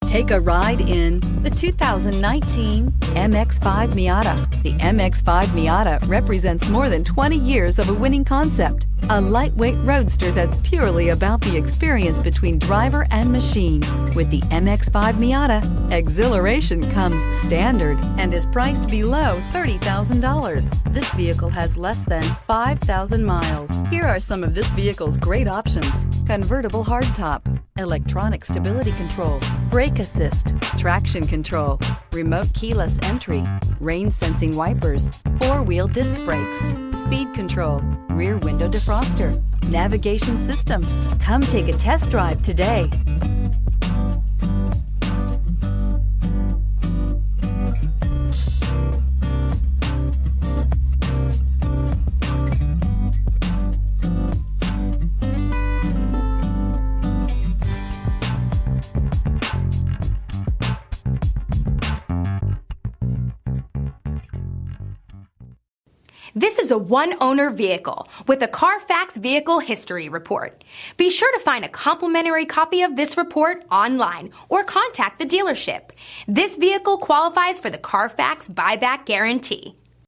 Take a ride in the 2019 MX-5 Miata. The MX-5 Miata represents more than 20 years of a winning concept. A lightweight roadster that's purely about the experience between driver and machine. With the MX-5 Miata, exhilaration comes standard and is priced below $30,000. This vehicle has less than 5,000 miles. Here are some of this vehicle's great options: convertible hardtop, electronic stability control, brake assist, traction control, remote keyless entry, rain sensing wipers, four-wheel disc brakes, speed control, rear window defroster, navigation system. Come take a test drive today. This is a one-owner vehicle with a Carfax Vehicle History Report. Be sure to find a complimentary copy of this report online or contact the dealership. This vehicle qualifies for the Carfax Buyback Guarantee.